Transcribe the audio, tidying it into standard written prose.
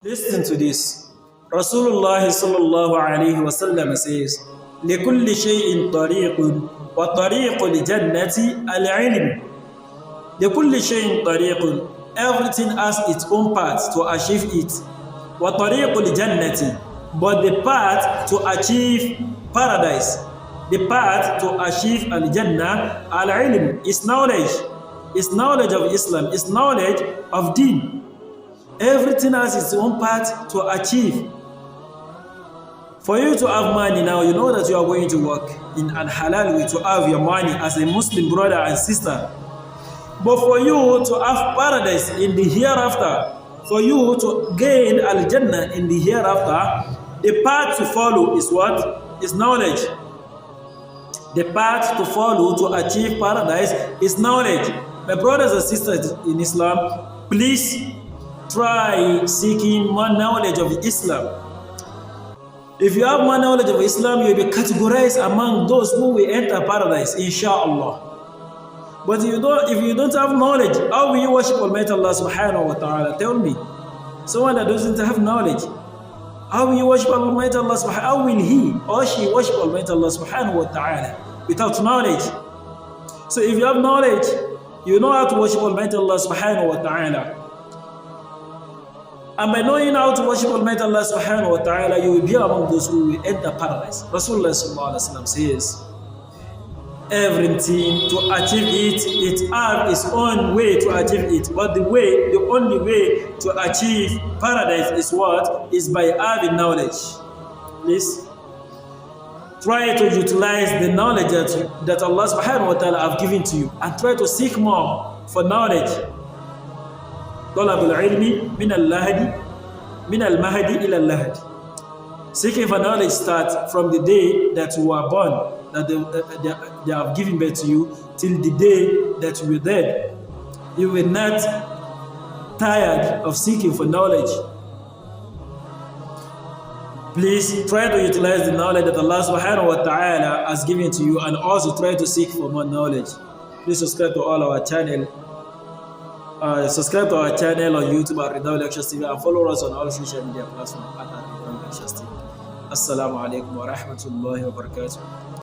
Listen to this. Rasulullah sallallahu alayhi wa sallam says, لِكُلِّ شَيْءٍ طَرِيقٌ وَطَرِيقُ الْجَنَّةِ الْعِلْمِ. لِكُلِّ شَيْءٍ طَرِيقٌ. Everything has its own path to achieve it. وَطَرِيقُ الْجَنَّةِ. But the path to achieve paradise, the path to achieve Aljannah, al-ilm, is knowledge. It's knowledge of Islam, it's knowledge of Deen. Everything has its own path to achieve. For you to have money now, you know that you are going to work in an halal way to have your money as a Muslim brother and sister. But for you to have paradise in the hereafter, for you to gain Al-Jannah in the hereafter, the path to follow is what? Is knowledge. The path to follow to achieve paradise is knowledge. My brothers and sisters in Islam, please try seeking more knowledge of Islam. If you have more knowledge of Islam, you will be categorized among those who will enter paradise, inshallah. But if you don't have knowledge, how will you worship Almighty Allah subhanahu wa ta'ala? Tell me. Someone that doesn't have knowledge, how will you worship Almighty Allah subhanahu wa ta'ala? How will he or she worship Almighty Allah subhanahu wa ta'ala without knowledge? So if you have knowledge, you know how to worship Almighty Allah subhanahu wa ta'ala. And by knowing how to worship Almighty Allah subhanahu wa ta'ala, you will be among those who will enter paradise. Rasulullah sallallahu alayhi wa sallam says, everything to achieve it, it has its own way to achieve it. But the only way to achieve paradise is what? Is by having knowledge. Please try to utilize the knowledge that Allah subhanahu wa ta'ala have given to you, and try to seek more for knowledge. طلب العلم من المهدي إلى اللهد. Seeking for knowledge starts from the day that you were born, that they have given birth to you, till the day that you were dead. You were not tired of seeking for knowledge. Please try to utilize the knowledge that Allah subhanahu wa ta'ala has given to you, and also try to seek for more knowledge. Please subscribe to all our channel. Subscribe to our channel on YouTube at Arridowy Lectures TV, and follow us on all social media platforms at Arridowy Lectures TV. Assalamu alaikum wa rahmatullahi wa barakatuh.